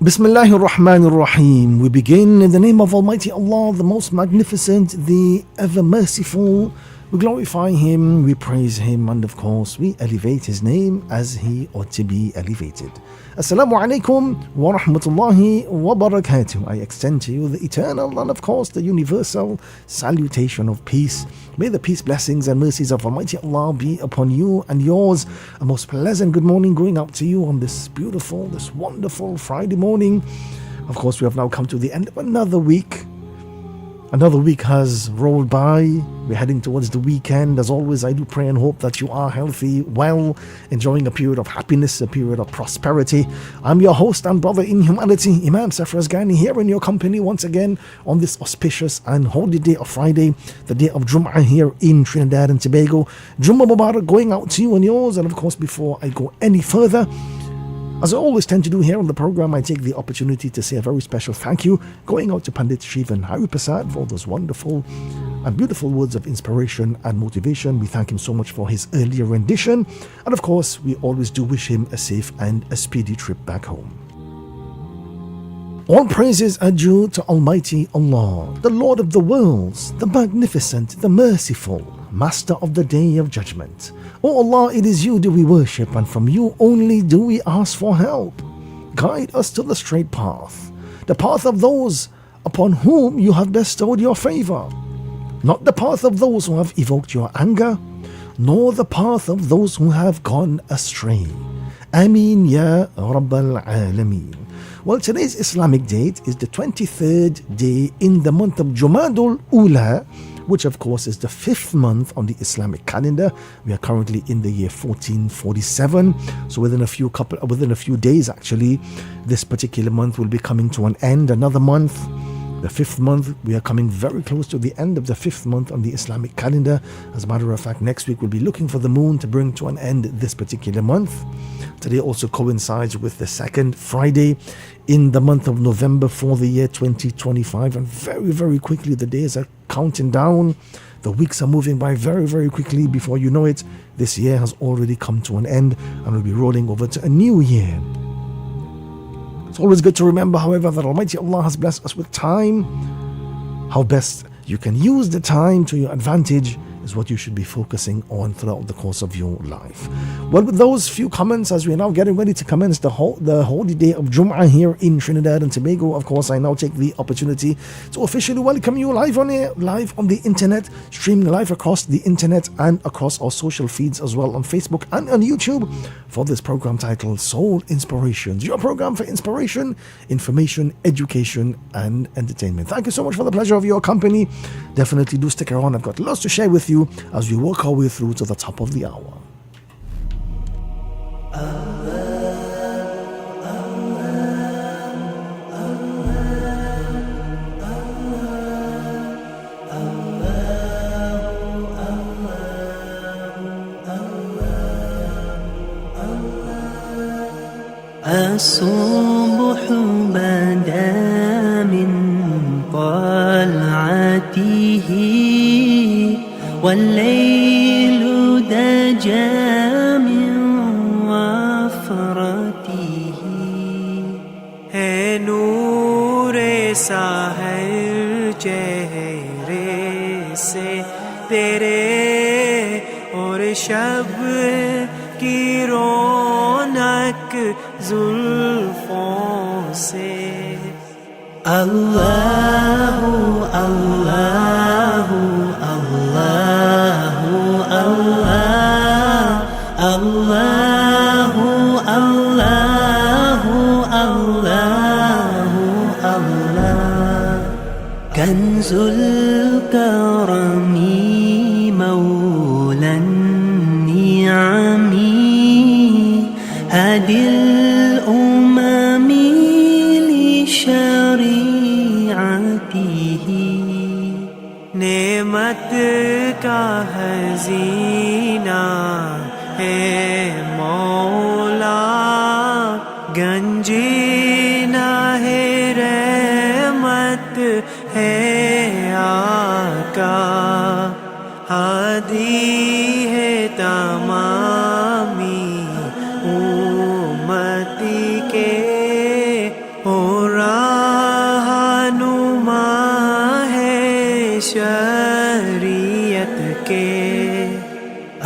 Bismillahir Rahmanir Rahim. We begin in the name of Almighty Allah, the most magnificent, the ever merciful. We glorify Him, we praise Him, and of course we elevate His name as He ought to be elevated. Assalamu alaikum wa rahmatullahi wa barakatuh. I extend to you the eternal and of course the universal salutation of peace. May the peace, blessings and mercies of Almighty Allah be upon you and yours. A most pleasant good morning going out to you on this beautiful, this wonderful Friday morning. Of course, we have now come to the end of another week. Another week has rolled by. We're heading towards the weekend. As always, I do pray and hope that you are healthy, well, enjoying a period of happiness, a period of prosperity. I'm your host and brother in humanity, Imam Safraz Ghani, here in your company once again on this auspicious and holy day of Friday, the day of Jum'ah here in Trinidad and Tobago. Jummah Mubarak going out to you and yours. And of course, before I go any further, as I always tend to do here on the program, I take the opportunity to say a very special thank you going out to Pandit Shrivan Hariprasad for those wonderful and beautiful words of inspiration and motivation. We thank him so much for his earlier rendition. And of course, we always do wish him a safe and a speedy trip back home. All praises are due to Almighty Allah, the Lord of the worlds, the magnificent, the merciful, Master of the Day of Judgment. O Allah, it is you do we worship, and from you only do we ask for help. Guide us to the straight path, the path of those upon whom you have bestowed your favor, not the path of those who have evoked your anger, nor the path of those who have gone astray. Ameen ya Rabbal Alameen. Well, today's Islamic date is the 23rd day in the month of Jumadul Ula, which of course is the 5th month on the Islamic calendar. We are currently in the year 1447. So within a few days actually, this particular month will be coming to an end. Another month, the 5th month, we are coming very close to the end of the 5th month on the Islamic calendar. As a matter of fact, next week we'll be looking for the moon to bring to an end this particular month. Today also coincides with the second Friday in the month of November for the year 2025, and very, very quickly the days are counting down. The weeks are moving by very, very quickly. Before you know it, this year has already come to an end and we'll be rolling over to a new year. It's always good to remember, however, that Almighty Allah has blessed us with time. How best you can use the time to your advantage is what you should be focusing on throughout the course of your life. Well, with those few comments, as we are now getting ready to commence the holy day of Jum'ah here in Trinidad and Tobago, of course, I now take the opportunity to officially welcome you live on air, live on the internet, streaming live across the internet and across our social feeds as well on Facebook and on YouTube for this program titled Soul Inspirations, your program for inspiration, information, education and entertainment. Thank you so much for the pleasure of your company. Definitely do stick around. I've got lots to share with you as we work our way through to the top of the hour. الصبح بدا من طلعته والليل دجى من وفرته है नूर साहर चेहरे से तेरे और शब की रौनक जुल्फों से अल्लाह अल्लाह अल्लाह अल्लाह अल्लाह अल्लाह अल्लाह अल्लाह कंजुल करमी मौला नियामी هادي الأمم لشريعته नेमत का खज़ीना है मौला गंजीना है रहमत है आका हादी है तमामी उम्मती के हो शरीयत के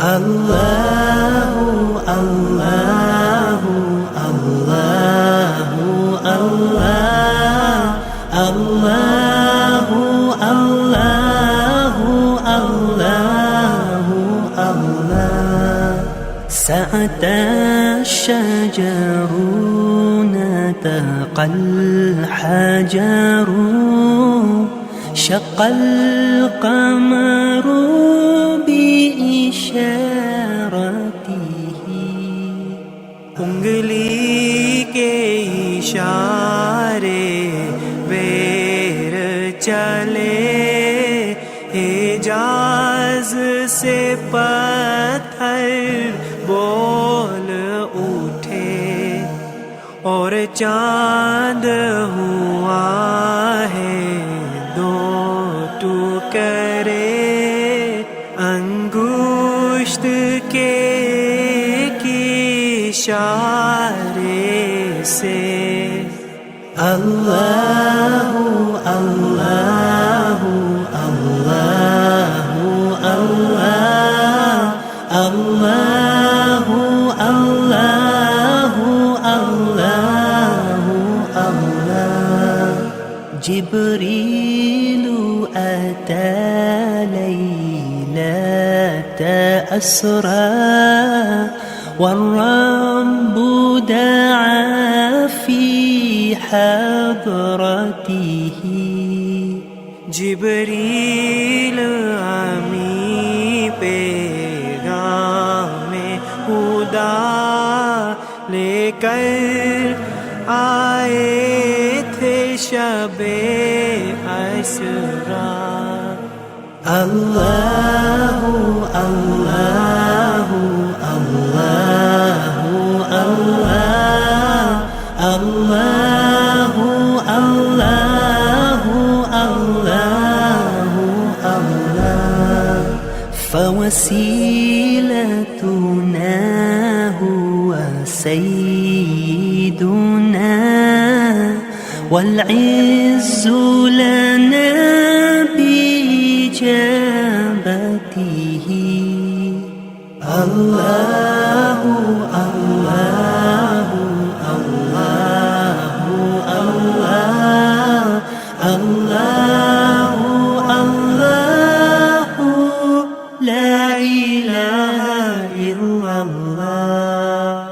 अल्लाह अल्लाह अल्लाह अल्लाह अल्लाह अल्लाह अल्लाह अल्लाह سأتى الشجر نطق الحجر شق القمر بإشارته انگلی کے اشارے ویر چلے حجاز سے پتھر بول اٹھے اور چاند ہوا ہے دو ٹکڑے انگشت کے اشارے سے اللہ اللہ اللہ اللہ اللہ اللہ اللہ اللہ جبریل أتى ليلة أسرى والرب دعا في حضرته جبریل آمی پیغام خدا لے کر آئے تھے شب اسرا اللہ اللہ اللہ اللہ اللہ اللہ اللہ اللہ فوسيلتنا هو سيدنا والعز لنا بإجابته الله الله الله الله الله الله لا إله إلا الله.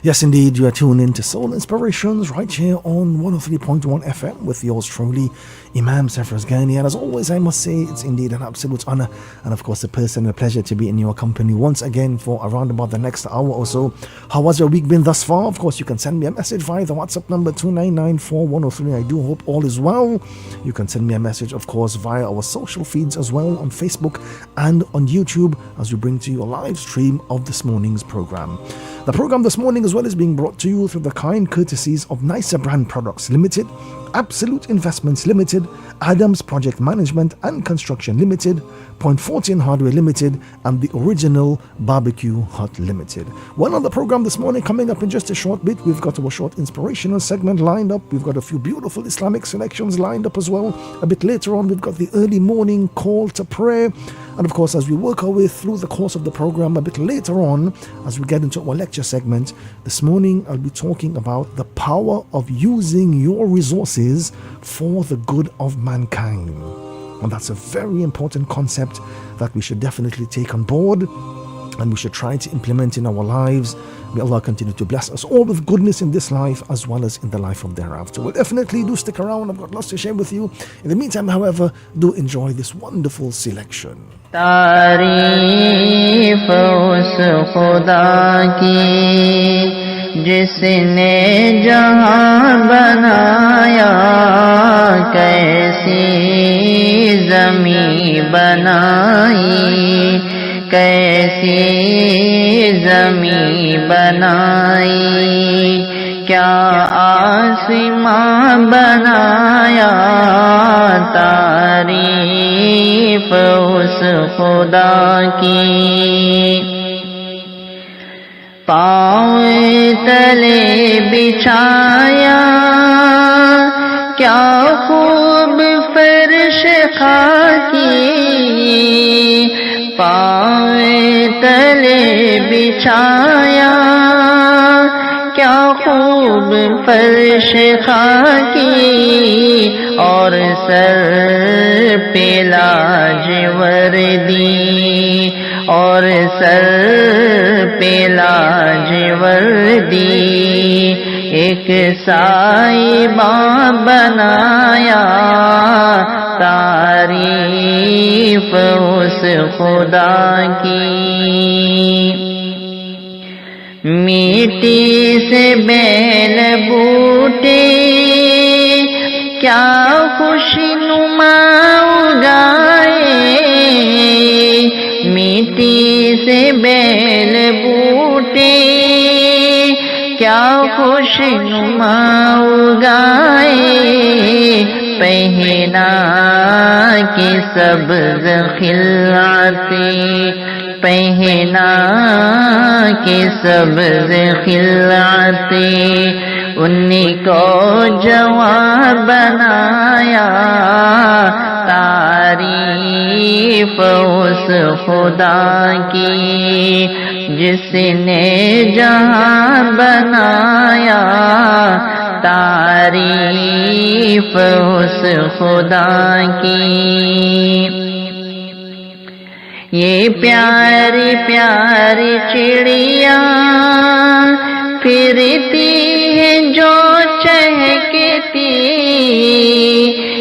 Yes, indeed, you are tuned in to Soul Inspirations right here on 103.1 FM with yours truly, Imam Safras Ghani. And as always, I must say it's indeed an absolute honor and, of course, a personal pleasure to be in your company once again for around about the next hour or so. How has your week been thus far? Of course, you can send me a message via the WhatsApp number 2994103. I do hope all is well. You can send me a message, of course, via our social feeds as well on Facebook and on YouTube as we bring to you a live stream of this morning's program. The program this morning as well is being brought to you through the kind courtesies of Nicer Brand Products Limited, Absolute Investments Limited, Adams Project Management and Construction Limited, Point 14 Hardware Limited, and the Original Barbecue Hut Limited. Well, on the program this morning, coming up in just a short bit, we've got our short inspirational segment lined up. We've got a few beautiful Islamic selections lined up as well. A bit later on, we've got the early morning call to prayer. And of course, as we work our way through the course of the program, a bit later on, as we get into our lecture segment, this morning I'll be talking about the power of using your resources for the good of mankind. And that's a very important concept that we should definitely take on board and we should try to implement in our lives. May Allah continue to bless us all with goodness in this life as well as in the life of thereafter. Well, definitely do stick around. I've got lots to share with you. In the meantime, however, do enjoy this wonderful selection. تعریف اس خدا کی جس نے جہاں بنایا کیسی زمیں بنائی کیسی زمیں بنائی کیا آسمان بنایا تعریف اس خدا کی پاؤں تلے بچھایا کیا خوب فرش خاکی پاؤں تلے بچھایا، کیا خوب فرش خاکی اور سر پہ لاجوردی، اور سر پہ لاجوردی، ایک سائبہ بنایا، تعریف اس خدا کی۔ مٹی سے بیل بوٹے کیا خوش نما اگائے، مٹی سے بیل بوٹے کیا خوش نما اگائے، پہنا کی سبز خلعتیں، پہنا کی سبز خلعتیں، انہیں کو جوان بنایا، تعریف اس خدا کی جس نے جہاں بنایا، تعریف اس خدا کی۔ یہ پیاری پیاری چڑیا پھرتی ہے جو چہکتی،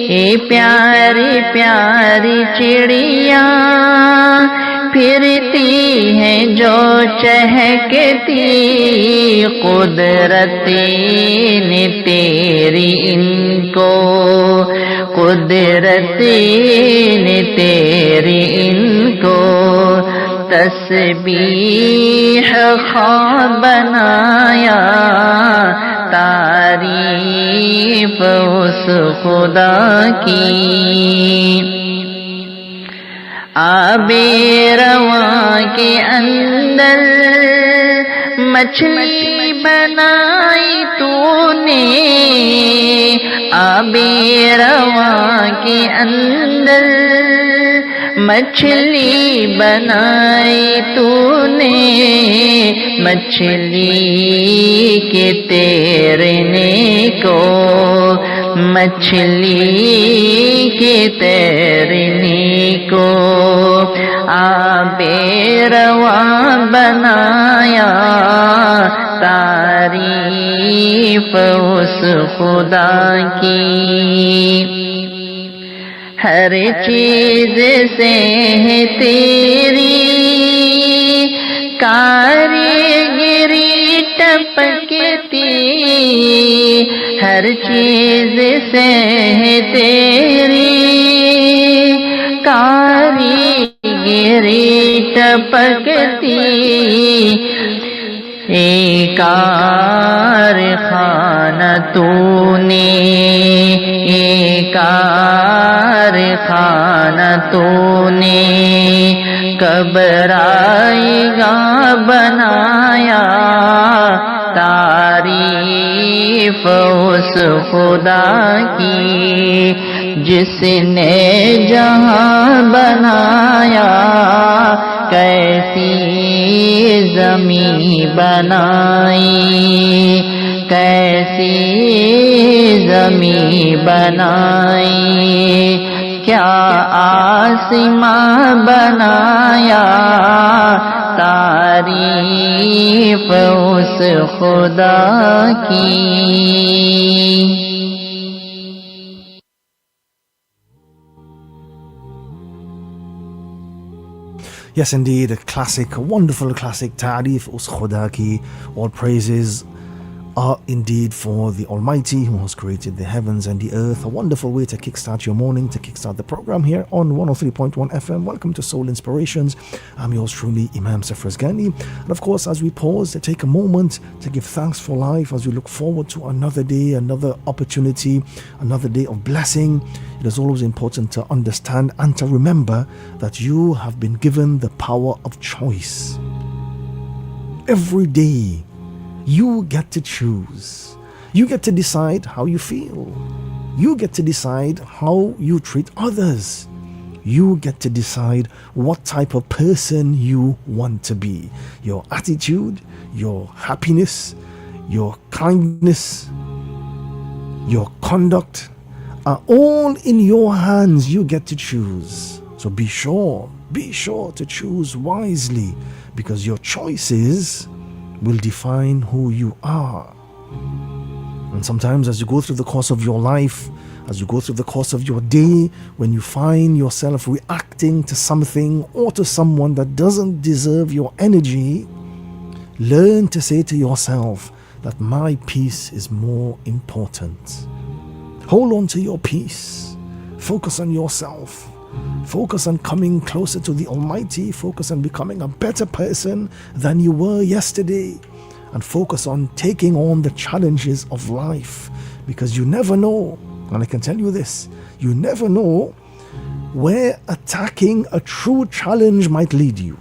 یہ پیاری پیاری چڑیا پھرتی ہے جو چہکتی، قدرت نے تیری ان کو، قدرت نے تیری ان کو تسبیح خواہ بنایا، تعریف اس خدا کی۔ آب رواں کے اندر مچھلی بنائی تو نے، آب رواں کے اندر مچھلی بنائی تو نے، مچھلی کے تیرنے کو، مچھلی کے تیرنے کو آب رواں بنایا، تعریف اس خدا کی۔ ہر چیز سے ہے تیری کاریگری ٹپکتی، ہر چیز سے ہے تیری کاریگری ٹپکتی، ایک کارخانہ تو نے، ایک کارخانہ تو نے کب آئے گا بنایا، تعریف اس خدا کی جس نے جہاں بنایا، کیسی زمین بنائی، کیسی زمین بنائی، کیا آسماں بنایا، تعریف اس خدا کی۔ Yes, indeed, a classic, a wonderful classic, Ta'rif us Khuda ki. All praises are indeed for the Almighty who has created the heavens and the earth. A wonderful way to kickstart your morning, to kickstart the program here on 103.1 FM. Welcome to Soul Inspirations. I'm yours truly, Imam Safraz Ghani. And of course, as we pause to take a moment to give thanks for life, as we look forward to another day, another opportunity, another day of blessing, it is always important to understand and to remember that you have been given the power of choice. Every day, you get to choose. You get to decide how you feel. You get to decide how you treat others. You get to decide what type of person you want to be. Your attitude, your happiness, your kindness, your conduct are all in your hands. You get to choose. So be sure to choose wisely, because your choices will define who you are. And sometimes as you go through the course of your life, as you go through the course of your day, when you find yourself reacting to something or to someone that doesn't deserve your energy, learn to say to yourself that my peace is more important. Hold on to your peace. Focus on yourself. Focus on coming closer to the Almighty. Focus on becoming a better person than you were yesterday. And focus on taking on the challenges of life, because you never know. And I can tell you this, you never know where attacking a true challenge might lead you.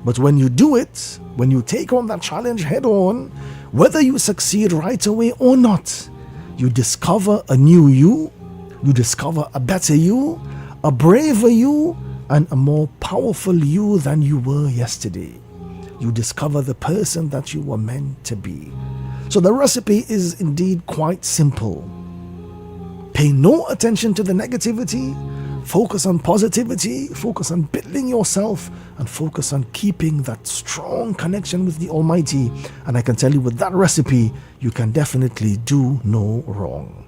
But when you do it, when you take on that challenge head on, whether you succeed right away or not, you discover a new you discover a better you, a braver you, and a more powerful you than you were yesterday. You discover the person that you were meant to be. So the recipe is indeed quite simple. Pay no attention to the negativity, focus on positivity, focus on building yourself, and focus on keeping that strong connection with the Almighty. And I can tell you, with that recipe, you can definitely do no wrong.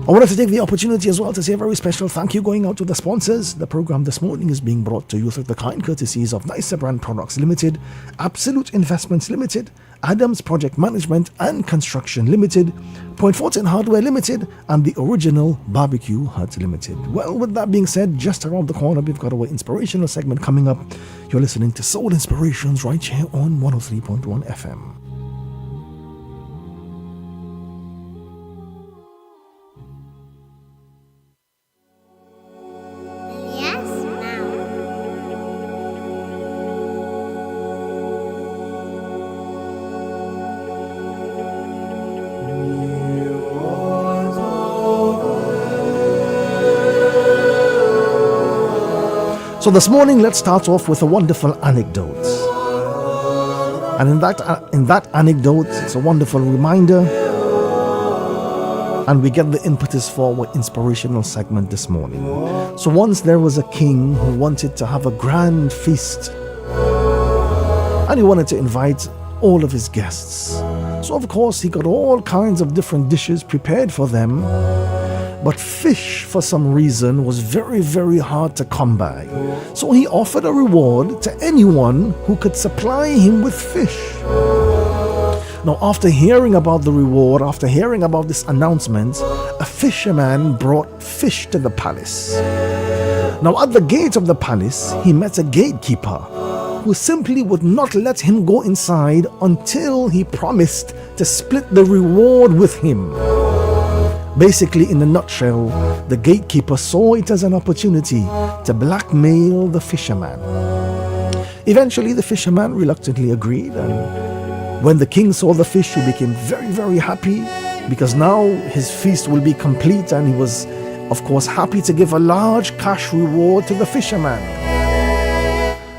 I wanted to take the opportunity as well to say a very special thank you going out to the sponsors. The program this morning is being brought to you through the kind courtesies of Nicer Brand Products Limited, Absolute Investments Limited, Adams Project Management and Construction Limited, Point Fortin Hardware Limited, and the Original Barbecue Hut Limited. Well, with that being said, just around the corner, we've got our inspirational segment coming up. You're listening to Soul Inspirations right here on 103.1 FM. So this morning, let's start off with a wonderful anecdote. And in that anecdote, it's a wonderful reminder, and we get the impetus for our inspirational segment this morning. So once there was a king who wanted to have a grand feast, and he wanted to invite all of his guests. So of course, he got all kinds of different dishes prepared for them. But fish, for some reason, was very, very hard to come by. So he offered a reward to anyone who could supply him with fish. Now, after hearing about the reward, after hearing about this announcement, a fisherman brought fish to the palace. Now, at the gate of the palace, he met a gatekeeper who simply would not let him go inside until he promised to split the reward with him. Basically, in a nutshell, the gatekeeper saw it as an opportunity to blackmail the fisherman. Eventually, the fisherman reluctantly agreed, and when the king saw the fish, he became very, very happy, because now his feast will be complete, and he was, of course, happy to give a large cash reward to the fisherman.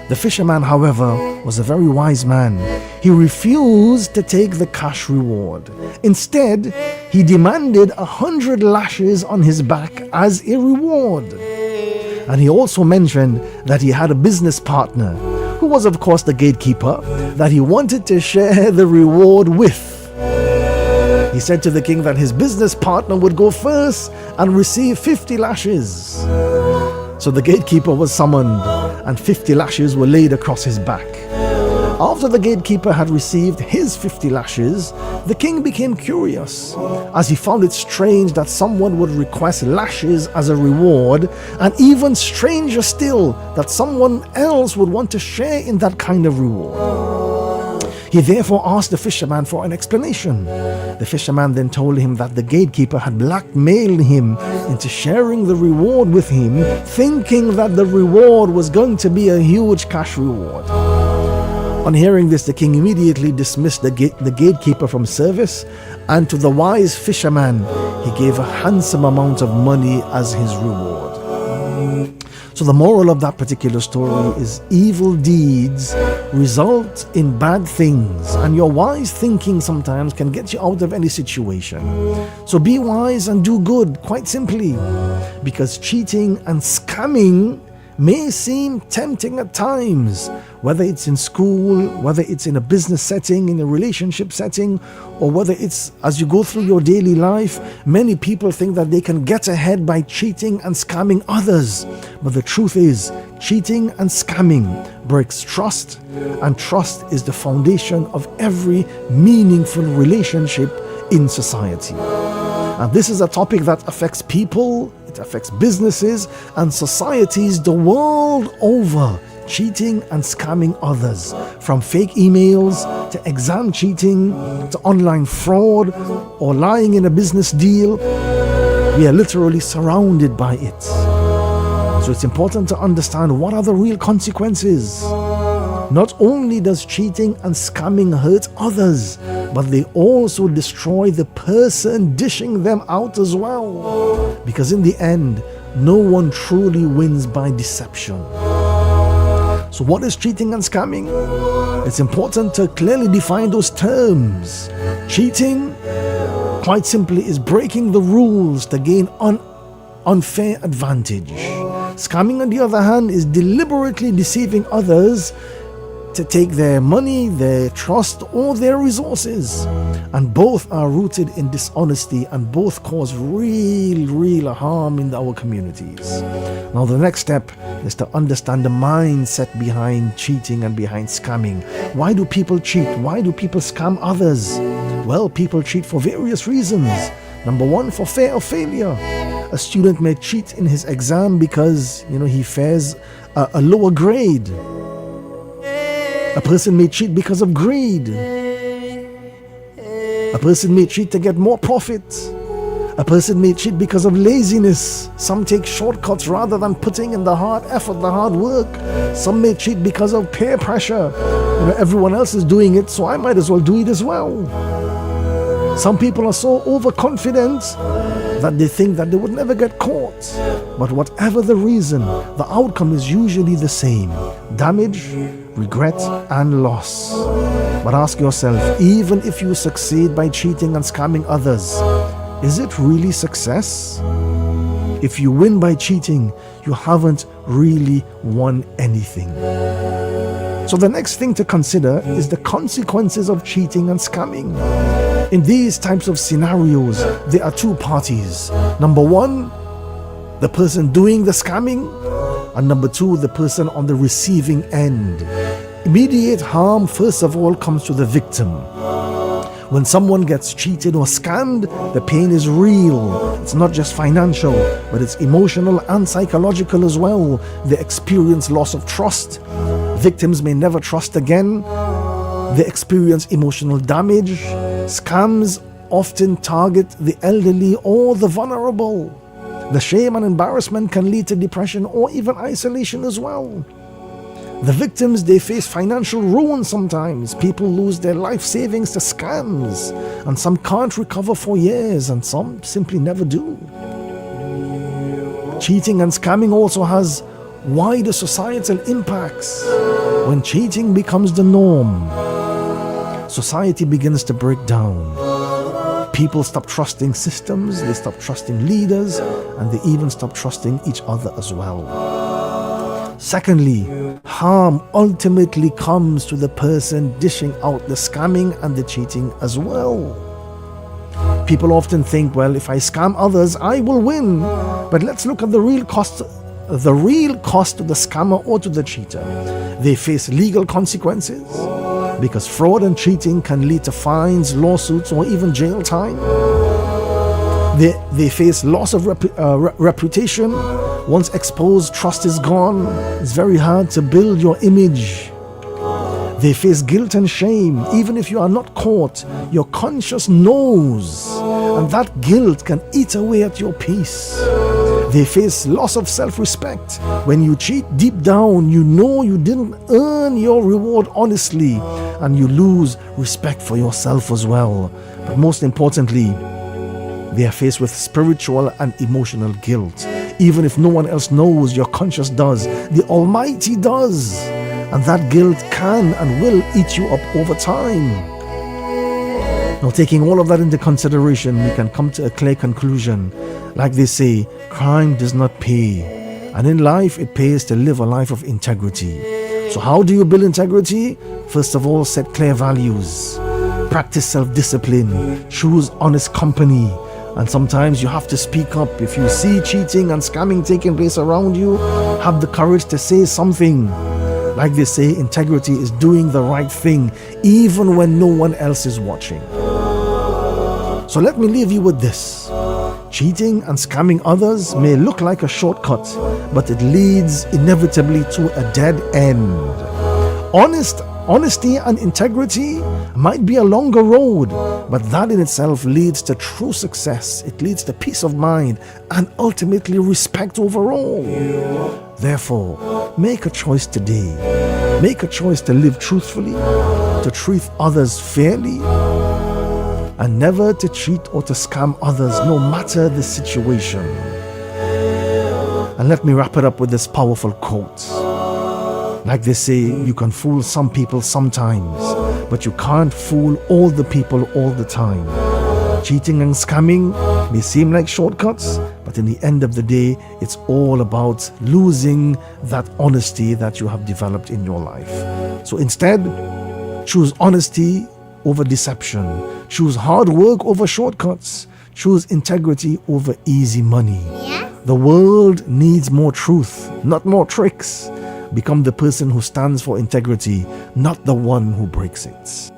The fisherman, however, was a very wise man. He refused to take the cash reward. Instead, he demanded 100 lashes on his back as a reward. And he also mentioned that he had a business partner, who was of course the gatekeeper, that he wanted to share the reward with. He said to the king that his business partner would go first and receive 50 lashes. So the gatekeeper was summoned, and 50 lashes were laid across his back. After the gatekeeper had received his 50 lashes, the king became curious, as he found it strange that someone would request lashes as a reward, and even stranger still that someone else would want to share in that kind of reward. He therefore asked the fisherman for an explanation. The fisherman then told him that the gatekeeper had blackmailed him into sharing the reward with him, thinking that the reward was going to be a huge cash reward. On hearing this, the king immediately dismissed the gatekeeper from service, and to the wise fisherman he gave a handsome amount of money as his reward. So the moral of that particular story is evil deeds result in bad things, and your wise thinking sometimes can get you out of any situation. So be wise and do good, quite simply, because cheating and scamming may seem tempting at times, whether it's in school, whether it's in a business setting, in a relationship setting, or whether it's as you go through your daily life. Many people think that they can get ahead by cheating and scamming others. But the truth is, cheating and scamming breaks trust, and trust is the foundation of every meaningful relationship in society. And this is a topic that affects people, it affects businesses and societies the world over. Cheating and scamming others, from fake emails to exam cheating to online fraud or lying in a business deal, we are literally surrounded by it. So it's important to understand what are the real consequences. Not only does cheating and scamming hurt others, but they also destroy the person dishing them out as well. Because in the end, no one truly wins by deception. So what is cheating and scamming? It's important to clearly define those terms. Cheating, quite simply, is breaking the rules to gain unfair advantage. Scamming, on the other hand, is deliberately deceiving others to take their money, their trust, or their resources. And both are rooted in dishonesty, and both cause real harm in our communities. Now the next step is to understand the mindset behind cheating and behind scamming. Why do people cheat? Why do people scam others? Well, people cheat for various reasons. Number one, for fear of failure. A student may cheat in his exam because he fears a lower grade. A person may cheat because of greed. A person may cheat to get more profit. A person may cheat because of laziness. Some take shortcuts rather than putting in the hard effort, the hard work. Some may cheat because of peer pressure. Everyone else is doing it, so I might as well do it as well. Some people are so overconfident that they think that they would never get caught. But whatever the reason, the outcome is usually the same: damage, regret, and loss. But ask yourself, even if you succeed by cheating and scamming others, is it really success? If you win by cheating, you haven't really won anything. So the next thing to consider is the consequences of cheating and scamming. In these types of scenarios, there are two parties. Number one, the person doing the scamming, and number two, the person on the receiving end. Immediate harm, first of all, comes to the victim. When someone gets cheated or scammed, the pain is real. It's not just financial, but it's emotional and psychological as well. They experience loss of trust. Victims may never trust again. They experience emotional damage. Scams often target the elderly or the vulnerable. The shame and embarrassment can lead to depression or even isolation as well. The victims, they face financial ruin sometimes. People lose their life savings to scams, and some can't recover for years, and some simply never do. Cheating and scamming also has wider societal impacts. When cheating becomes the norm, society begins to break down. People stop trusting systems, they stop trusting leaders, and they even stop trusting each other as well. Secondly, harm ultimately comes to the person dishing out the scamming and the cheating as well. People often think, well, if I scam others, I will win. But let's look at the real cost to the scammer or to the cheater. They face legal consequences, because fraud and cheating can lead to fines, lawsuits, or even jail time. They face loss of reputation. Once exposed, trust is gone. It's very hard to build your image. They face guilt and shame. Even if you are not caught, your conscience knows, and that guilt can eat away at your peace. They face loss of self-respect. When you cheat, deep down, you know you didn't earn your reward honestly, and you lose respect for yourself as well. But most importantly, they are faced with spiritual and emotional guilt. Even if no one else knows, your conscience does. The Almighty does. And that guilt can and will eat you up over time. Now, taking all of that into consideration, we can come to a clear conclusion. Like they say, crime does not pay. And in life, it pays to live a life of integrity. So how do you build integrity? First of all, set clear values. Practice self-discipline. Choose honest company. And sometimes you have to speak up. If you see cheating and scamming taking place around you, have the courage to say something. Like they say, integrity is doing the right thing even when no one else is watching. So let me leave you with this. Cheating and scamming others may look like a shortcut, but it leads inevitably to a dead end. Honesty and integrity might be a longer road, but that in itself leads to true success. It leads to peace of mind and ultimately respect overall. Therefore, make a choice today. Make a choice to live truthfully, to treat others fairly, and never to cheat or to scam others, no matter the situation. And let me wrap it up with this powerful quote. Like they say, you can fool some people sometimes, but you can't fool all the people all the time. Cheating and scamming may seem like shortcuts, but in the end of the day, it's all about losing that honesty that you have developed in your life. So instead, choose honesty over deception. Choose hard work over shortcuts. Choose integrity over easy money. The world needs more truth, not more tricks. Become the person who stands for integrity, not the one who breaks it.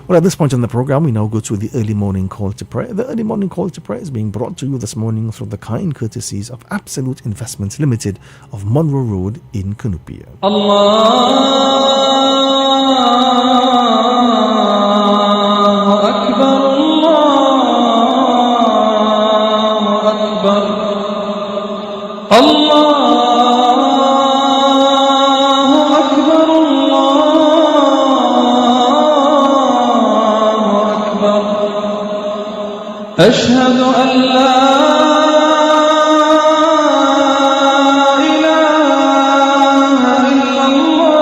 Well, at this point in the program, we now go to the early morning call to prayer. The early morning call to prayer is being brought to you this morning through the kind courtesies of Absolute Investments Limited of Monroe Road in Cunupia. أشهد أن لا إله إلا الله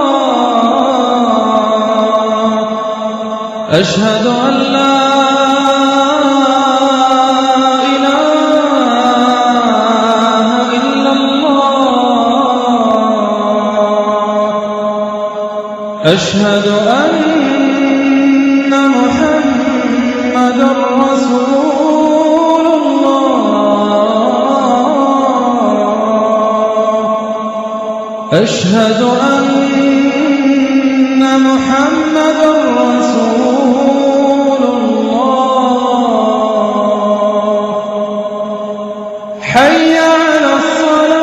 أشهد أن لا إله إلا الله أشهد أن محمدا رسول أشهد أن محمدا رسول الله حي على الصلاة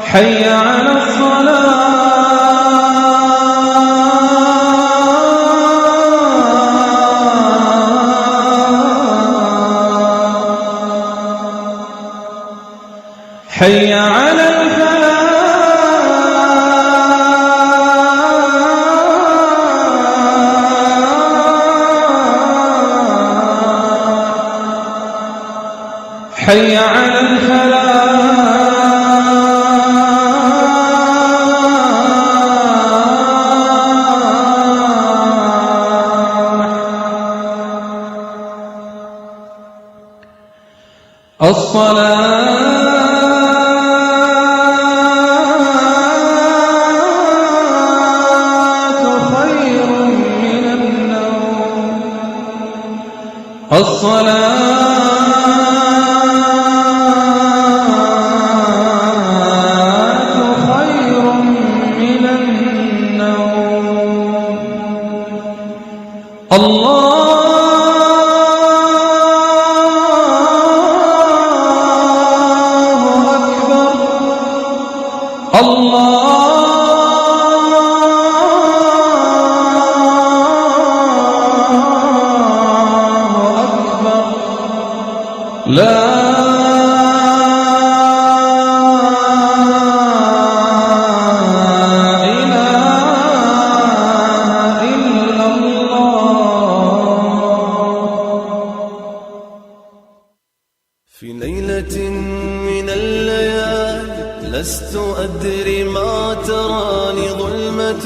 حي على الصلاة حي على الفلاح حي على الفلاح الصلاة الصلاة خير من النوم الله أكبر لا إله إلا الله. في ليلة من الليالي لست أدري ما تراني ظلمة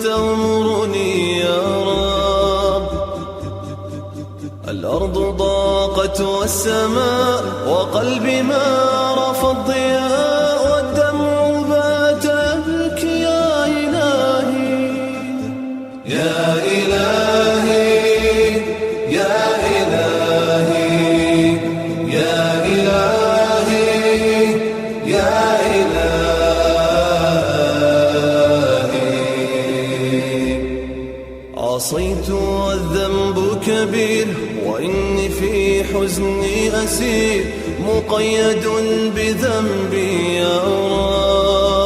تغمرني يا رب. الأرض ضاقت والسماء وقلبي ما رفض ضياء والدمع بات يبكي يا إلهي يا إلهي يا إلهي يا إلهي يا إلهي. عصيت والذنب كبير وإني في حزني أسير مقيد بذنبي يا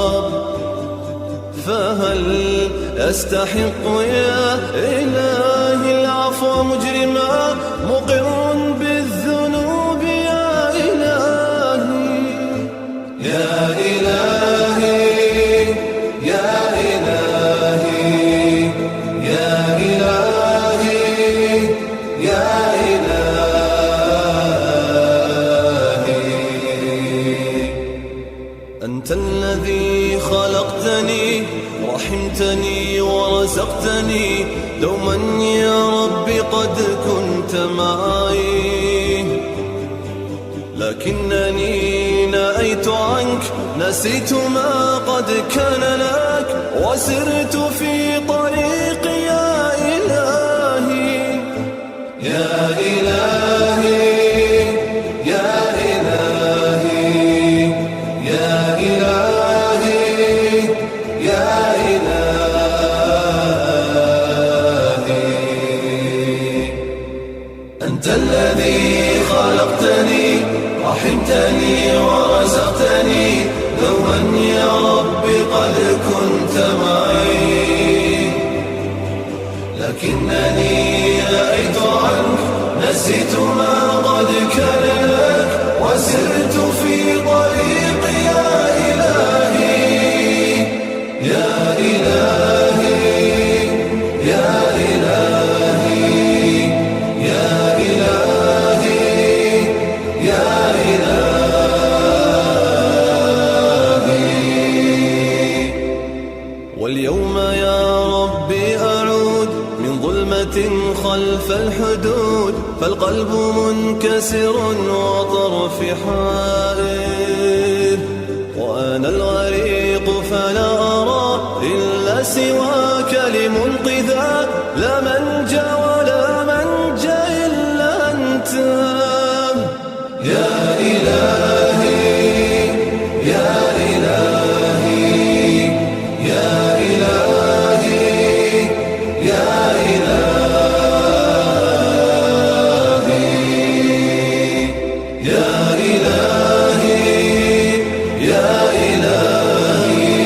رب. فهل أستحق يا إلهي العفو مجرما مقر بالذنوب يا إلهي يا إلهي يا إلهي يا إلهي يا إلهي. أنت الذي خلقتني رحمتني ورزقتني دوما يا رب قد كنت معي. لكنني نأيت عنك نسيت ما قد كان لك وسرت في طريق يا إلهي يا إلهي يا إلهي يا إلهي يا إلهي. أنت الذي خلقتني رحمتني ورزقتني دوما يا رب قد كنت معي. لكنني نأيت عنك نسيت ما قد كان لك وسرت في طريق يا إلهي يا إلهي يا إلهي يا إلهي يا إلهي. واليوم يا ربي أعود من ظلمة خلف الحدود فالقلب منكسر وطرفي حائر وأنا الغريق فلا أرى إلا سواك لمنقذا لا منجا ولا منجا إلا أنت يا إلهي يا إلهي يا إلهي يا إلهي يا إلهي يا إلهي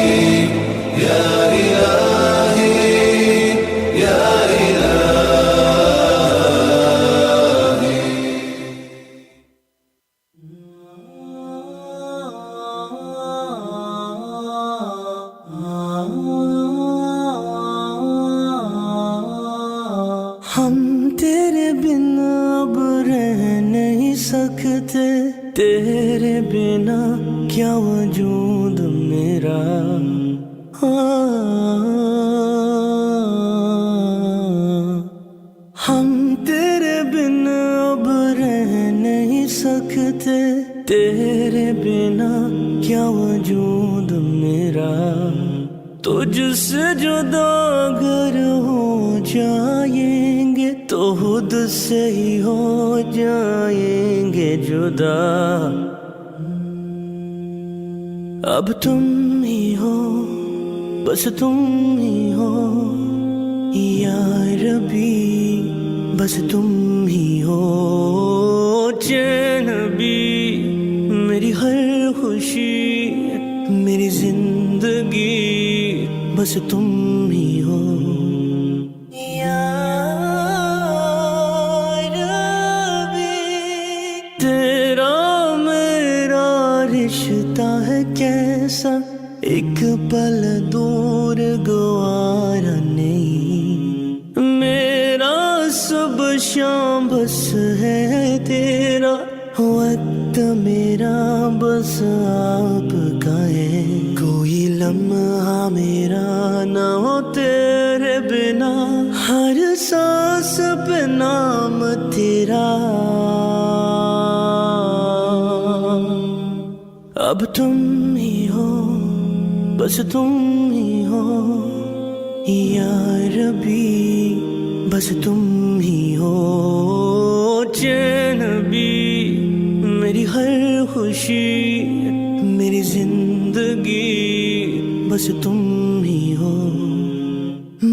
يا إلهي يا إلهي. हम तेरे बिना अब रह नहीं सकते, तेरे बिना क्या वजूद मेरा। हम तेरे बिना अब रह नहीं सकते, तेरे बिना क्या वजूद मेरा। तुझसे जुदा अगर हो जाएंगे तो खुद से ही हो जाएंगे जुदा। अब तुम ही हो, बस तुम ही हो या रबी, बस तुम ही हो। चैन भी मेरी हर खुशी मेरी जिंदगी बस तुम ही हो या रब्बी। तेरा मेरा रिश्ता है कैसा, एक पल दूर गवारा नहीं। मेरा सब शाम बस है तेरा, वक्त मेरा बस आपका है। कोई लम्हा मेरा ना हो तेरे बिना, हर सांस पे नाम तेरा। अब तुम ही हो, बस तुम ही हो या रब्बी, बस तुम ही हो। चैन भी मेरी हर खुशी, मेरी जिंदगी बस तुम ही हो।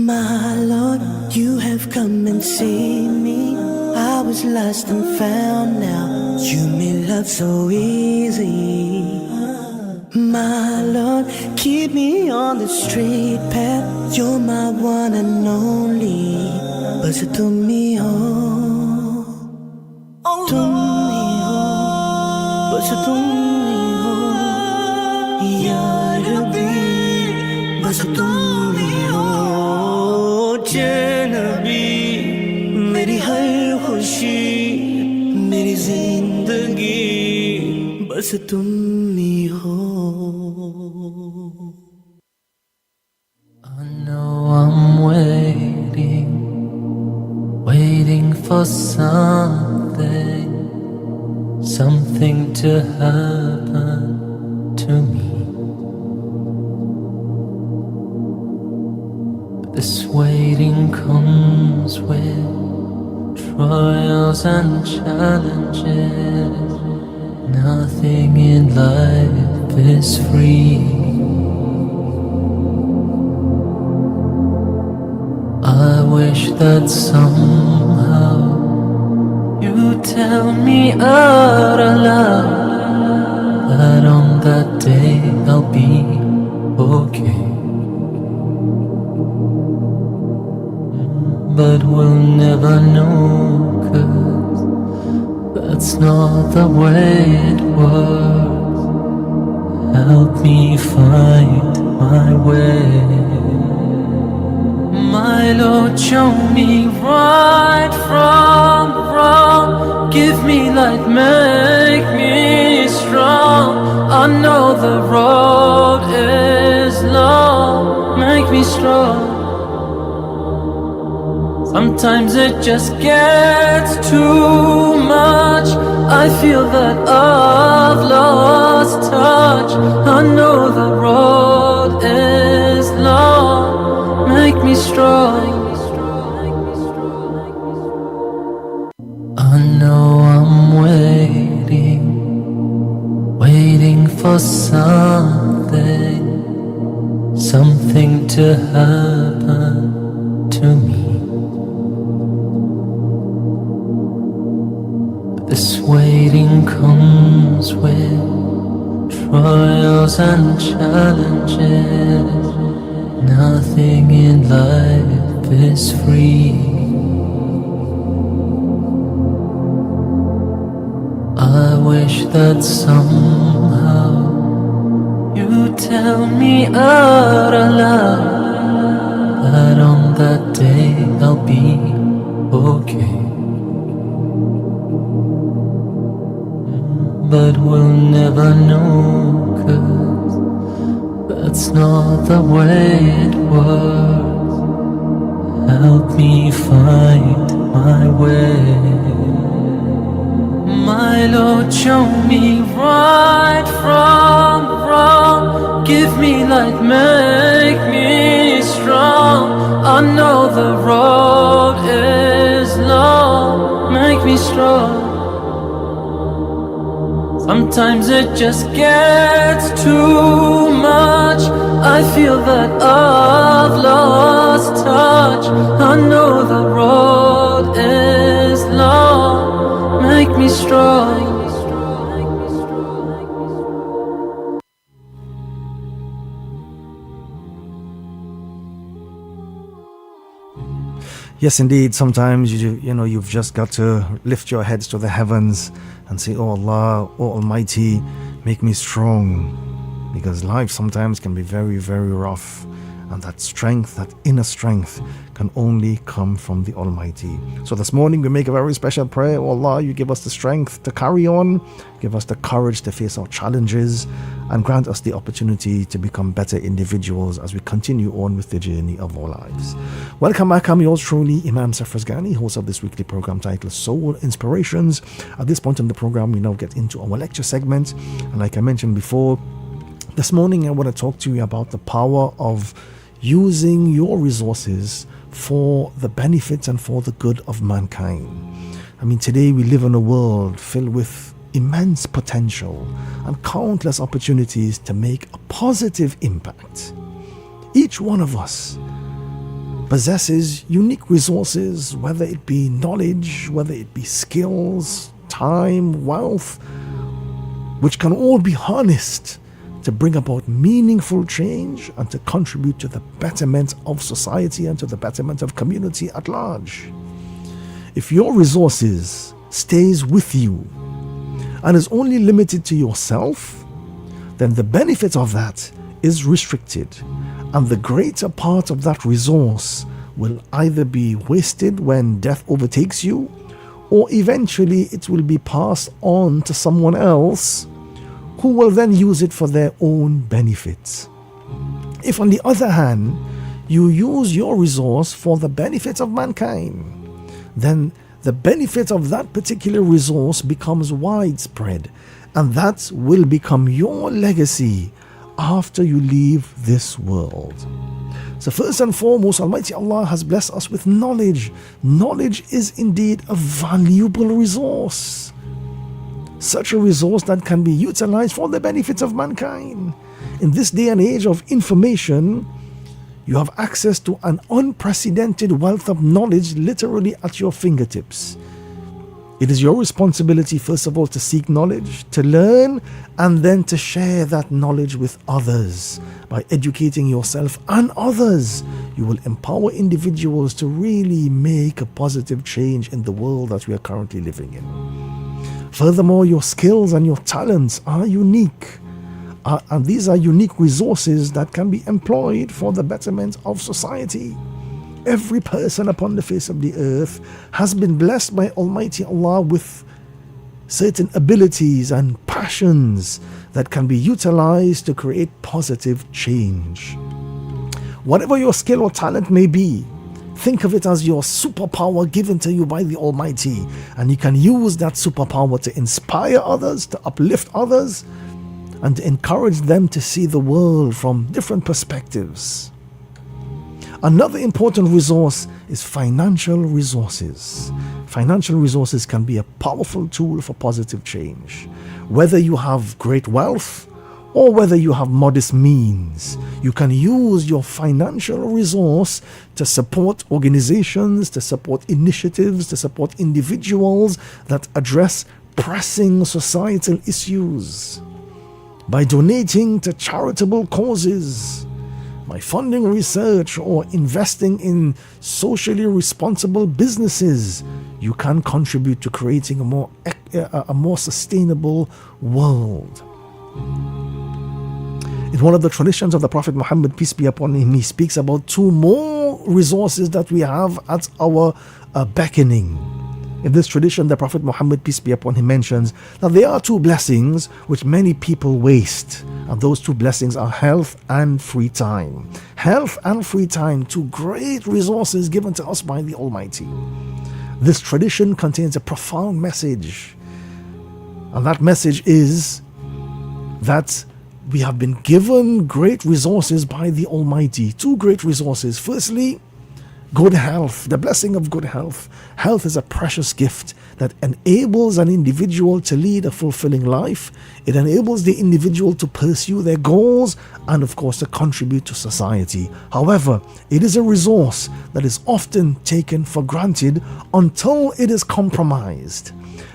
My Lord, you have come and seen me. I was lost and found now. You made love so easy. My Lord, keep me on the straight path. You're my one and only. बस तुम ही हो, तुम ही हो, बस तुम ही हो या रब्बी, बस तुम ही हो। चैन भी मेरी हर खुशी, मेरी जिंदगी बस तुम ही हो। I know I'm waiting for something to happen to me. But this waiting comes with trials and challenges. Nothing in life is free. I wish that somehow you tell me out aloud that on that day I'll be okay. But we'll never know, 'cause that's not the way it works. Help me find my way. My Lord, show me right from wrong. Give me light, make me strong. I know the road is long, make me strong. Sometimes it just gets too much. I feel that I've lost touch. I know the road is long, make me strong. I know I'm waiting for something to happen to me. But this waiting comes with trials and challenges. Nothing in life is free. I wish that somehow you tell me out aloud that on that day I'll be okay. But we'll never know, 'cause that's not the way it works. Help me find my way. My Lord, show me right from wrong. Give me light, make me strong. I know the road is long, make me strong. Sometimes it just gets too much. I feel that I've lost touch. I know the road is long, make me strong. Yes, indeed. Sometimes you've just got to lift your heads to the heavens and say, "Oh Allah, oh Almighty, make me strong," because life sometimes can be very, very rough, and that strength, that inner strength, can only come from the Almighty. So this morning we make a very special prayer. Oh Allah, you give us the strength to carry on, give us the courage to face our challenges, and grant us the opportunity to become better individuals as we continue on with the journey of our lives. Welcome back. I'm yours truly, Imam Safraz Ghani, host of this weekly program titled Soul Inspirations. At this point in the program, we now get into our lecture segment. And like I mentioned before, this morning I want to talk to you about the power of using your resources for the benefit and for the good of mankind. I mean, today we live in a world filled with immense potential and countless opportunities to make a positive impact. Each one of us possesses unique resources, whether it be knowledge, whether it be skills, time, wealth, which can all be harnessed to bring about meaningful change and to contribute to the betterment of society and to the betterment of community at large. If your resources stays with you and is only limited to yourself, then the benefit of that is restricted, and the greater part of that resource will either be wasted when death overtakes you, or eventually it will be passed on to someone else who will then use it for their own benefits. If, on the other hand, you use your resource for the benefit of mankind, then the benefit of that particular resource becomes widespread, and that will become your legacy after you leave this world. So first and foremost, Almighty Allah has blessed us with knowledge. Knowledge is indeed a valuable resource. Such a resource that can be utilized for the benefit of mankind. In this day and age of information, you have access to an unprecedented wealth of knowledge literally at your fingertips. It is your responsibility, first of all, to seek knowledge, to learn, and then to share that knowledge with others. By educating yourself and others, you will empower individuals to really make a positive change in the world that we are currently living in. Furthermore, your skills and your talents are unique. And these are unique resources that can be employed for the betterment of society. Every person upon the face of the earth has been blessed by Almighty Allah with certain abilities and passions that can be utilized to create positive change. Whatever your skill or talent may be, think of it as your superpower given to you by the Almighty, and you can use that superpower to inspire others, to uplift others, and to encourage them to see the world from different perspectives. Another important resource is financial resources. Financial resources can be a powerful tool for positive change. Whether you have great wealth or whether you have modest means, you can use your financial resource to support organizations, to support initiatives, to support individuals that address pressing societal issues. By donating to charitable causes, by funding research or investing in socially responsible businesses, you can contribute to creating a more sustainable world. In one of the traditions of the Prophet Muhammad, peace be upon him, he speaks about two more resources that we have at our beckoning. In this tradition, the Prophet Muhammad, peace be upon him, mentions that there are two blessings which many people waste, and those two blessings are health and free time. Health and free time, two great resources given to us by the Almighty. This tradition contains a profound message, and that message is that we have been given great resources by the Almighty. Two great resources. Firstly, good health, the blessing of good health. Health is a precious gift that enables an individual to lead a fulfilling life. It enables the individual to pursue their goals and, of course, to contribute to society. However, it is a resource that is often taken for granted until it is compromised.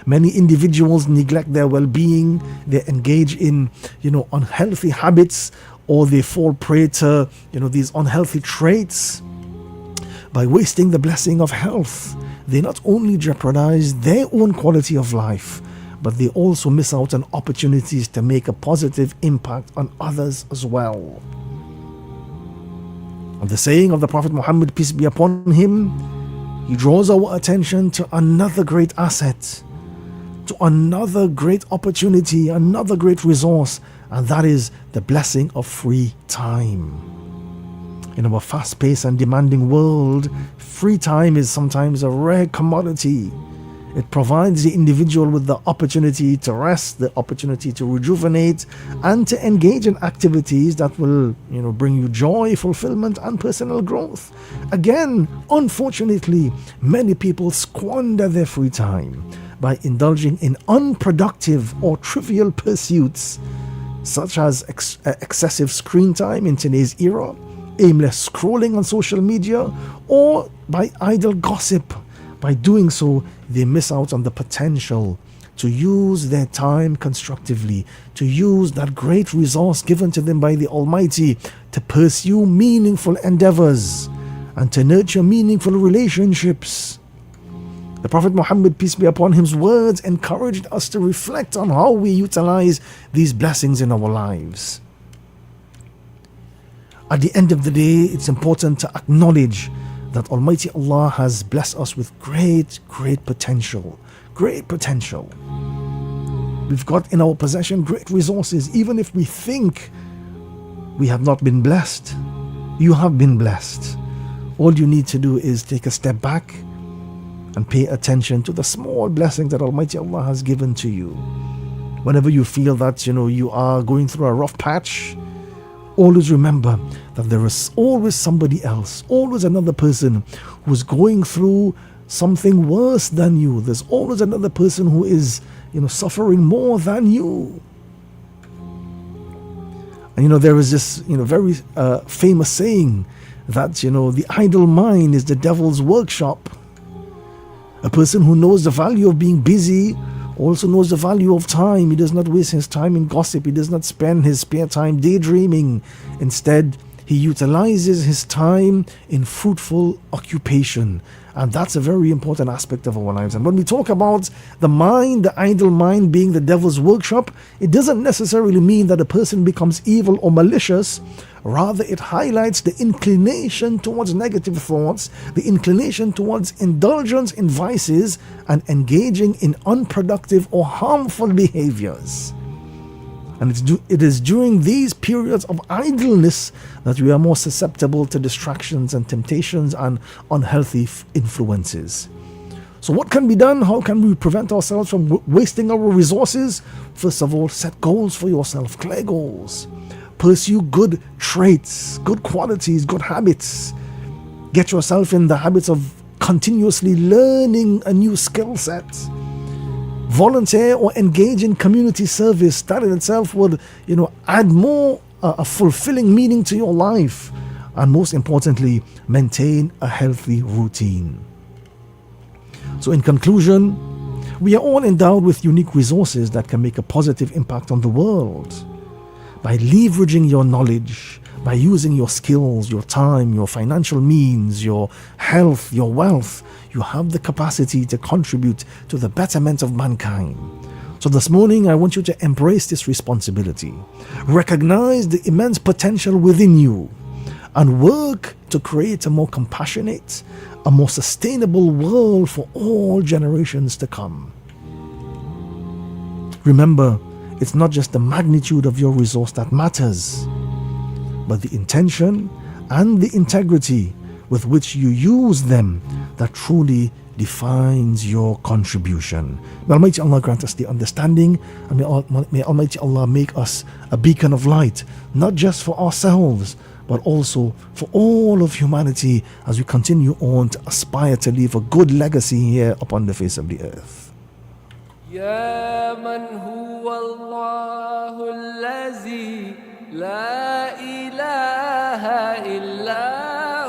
Many individuals neglect their well-being. They engage in, unhealthy habits, or they fall prey to, these unhealthy traits. By wasting the blessing of health, they not only jeopardize their own quality of life, but they also miss out on opportunities to make a positive impact on others as well. And the saying of the Prophet Muhammad, peace be upon him, he draws our attention to another great asset, to another great opportunity, another great resource, and that is the blessing of free time. In our fast-paced and demanding world, free time is sometimes a rare commodity. It provides the individual with the opportunity to rest, the opportunity to rejuvenate, and to engage in activities that will, bring you joy, fulfillment, and personal growth. Again, unfortunately, many people squander their free time by indulging in unproductive or trivial pursuits, such as excessive screen time in today's era, aimless scrolling on social media, or by idle gossip. By doing so, they miss out on the potential to use their time constructively, to use that great resource given to them by the Almighty to pursue meaningful endeavors and to nurture meaningful relationships. The Prophet Muhammad, peace be upon him's words, encouraged us to reflect on how we utilize these blessings in our lives. At the end of the day, it's important to acknowledge that Almighty Allah has blessed us with great potential. Great potential. We've got in our possession great resources, even if we think we have not been blessed. You have been blessed. All you need to do is take a step back and pay attention to the small blessings that Almighty Allah has given to you. Whenever you feel that you are going through a rough patch, always remember that there is always somebody else, always another person who's going through something worse than you. There's always another person who is, suffering more than you. And there is this, very famous saying that, the idle mind is the devil's workshop. A person who knows the value of being busy also knows the value of time. He does not waste his time in gossip. He does not spend his spare time daydreaming. Instead, he utilizes his time in fruitful occupation. And that's a very important aspect of our lives. And when we talk about the mind, the idle mind being the devil's workshop, it doesn't necessarily mean that a person becomes evil or malicious. Rather, it highlights the inclination towards negative thoughts, the inclination towards indulgence in vices, and engaging in unproductive or harmful behaviors. And it is during these periods of idleness that we are more susceptible to distractions and temptations and unhealthy influences. So what can be done? How can we prevent ourselves from wasting our resources? First of all, set goals for yourself, clear goals. Pursue good traits, good qualities, good habits. Get yourself in the habits of continuously learning a new skill set. Volunteer or engage in community service. That in itself would, add more a fulfilling meaning to your life. And most importantly, maintain a healthy routine. So in conclusion, we are all endowed with unique resources that can make a positive impact on the world. By leveraging your knowledge, by using your skills, your time, your financial means, your health, your wealth, you have the capacity to contribute to the betterment of mankind. So this morning, I want you to embrace this responsibility. Recognize the immense potential within you and work to create a more compassionate, a more sustainable world for all generations to come. Remember, it's not just the magnitude of your resource that matters, but the intention and the integrity with which you use them that truly defines your contribution. May Almighty Allah grant us the understanding, and may Almighty Allah make us a beacon of light, not just for ourselves, but also for all of humanity as we continue on to aspire to leave a good legacy here upon the face of the earth. يا من هو الله الذي لا إله إلا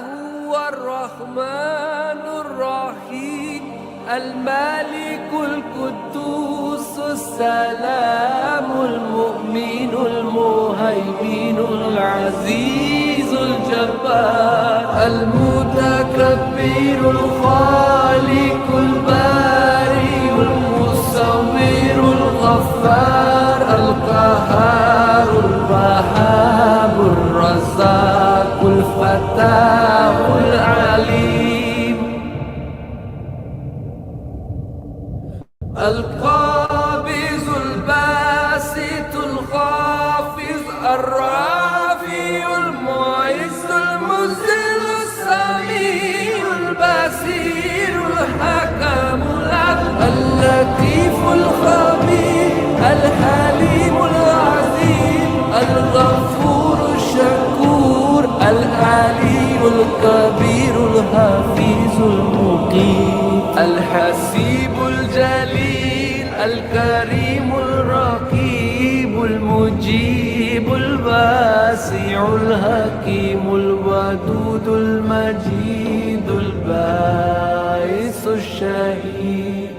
هو الرحمن الرحيم الملك القدوس السلام المؤمن المهيمن العزيز الجبار المتكبر الخالق البارئ المصور الغفار القهار الوهاب الرزاق الفتاح العليم القابض الباسط الخافض الرافع المعز المذل السميع البصير الحكم العدل اللطيف الخبير الحليم العظيم الغفور الشكور العلي الكبير الحفيظ المقيم الحسيب الجليل الكريم الرقيب المجيب الواسع الحكيم الودود المجيد الباعث الشهيد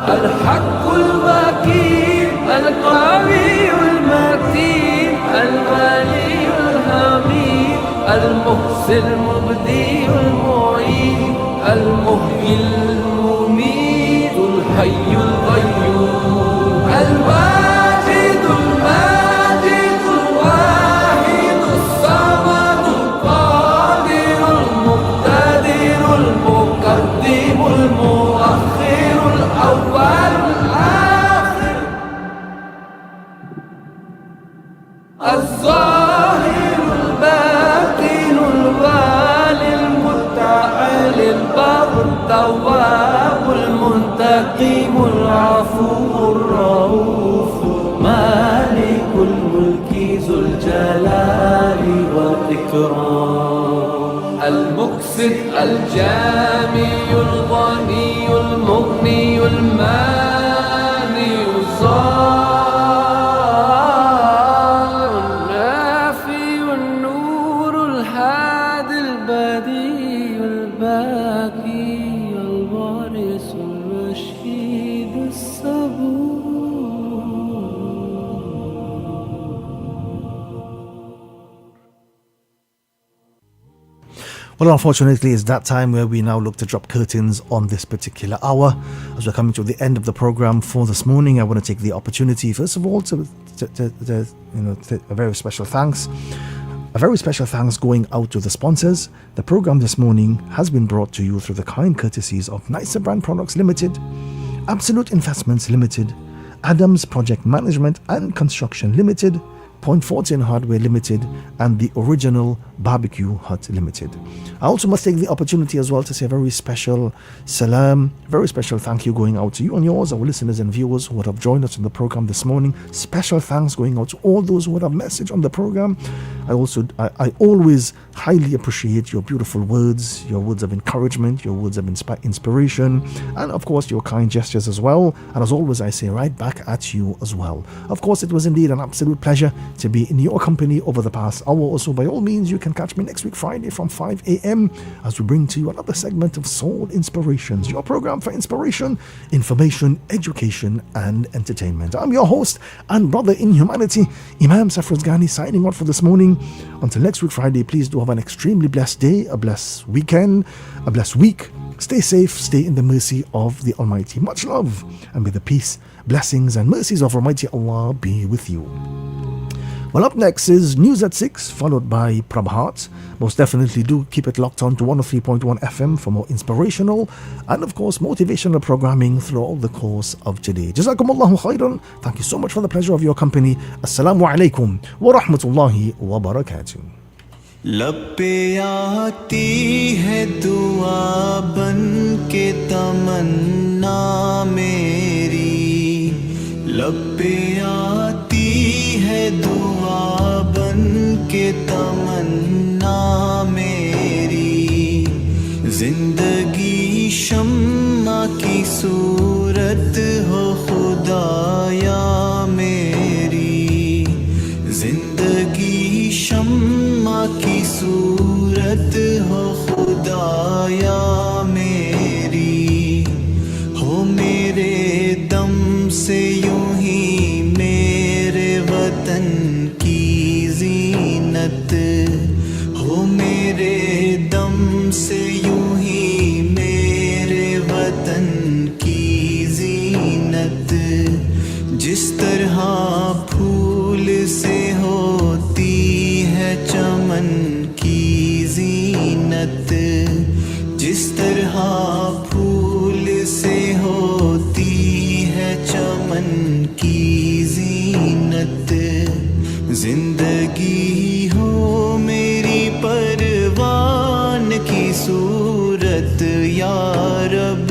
الحق المكين القوي المتين الولي الحميد المحسن المبدي المعيد المحيي المميت الحي القيوم الواجد الماجد الواحد الصمد القادر المقتدر المقدم المؤخر الأول الآخر الظاهر الباطن الوالي المتعال البر التواب المنتقم العفو الرؤوف مالك الملك ذو الجلال والإكرام المقسط الجامع الغني المغني المانع الظاهر النافع النور الهادي البديع الباقي الوارث الرشيد Sabur. Well, unfortunately, it's that time where we now look to drop curtains on this particular hour. As we're coming to the end of the program for this morning, I want to take the opportunity, first of all, to a very special thanks. A very special thanks going out to the sponsors. The program this morning has been brought to you through the kind courtesies of Nicer Brand Products Limited, Absolute Investments Limited, Adams Project Management and Construction Limited, Point 14 Hardware Limited, and the Original Barbecue Hut Limited. I also must take the opportunity as well to say a very special salam, very special thank you going out to you and yours, our listeners and viewers who would have joined us in the program this morning. Special thanks going out to all those who would have messaged on the program. I always highly appreciate your beautiful words, your words of encouragement, your words of inspiration, and of course your kind gestures as well. And as always, I say right back at you as well. Of course, it was indeed an absolute pleasure to be in your company over the past hour or so. By all means, you can catch me next week Friday from 5 a.m. as we bring to you another segment of Soul Inspirations, your program for inspiration, information, education and entertainment. I'm your host and brother in humanity, Imam Safraz Ghani, signing out for this morning. Until next week Friday, please do have an extremely blessed day, a blessed weekend, a blessed week. Stay safe, stay in the mercy of the Almighty. Much love, and may the peace, blessings and mercies of Almighty Allah be with you. Well, up next is News at 6, followed by Prabhat. Most definitely do keep it locked on to 103.1 FM for more inspirational and, of course, motivational programming throughout the course of today. Jazakumullahu khairan. Thank you so much for the pleasure of your company. Assalamu alaikum wa rahmatullahi wa barakatuh. लब पे आती है दुआ बन के तमन्ना मेरी, लब पे आती है दुआ बन के तमन्ना मेरी, जिंदगी शम्मा की सूरत हो खुदाया मेरी, जिंदगी शम्मा की सूरत हो खुदाया मेरी। چمن کی زینت جس طرح پھول سے ہوتی ہے چمن کی زینت زندگی ہو میری پروان کی صورت یا رب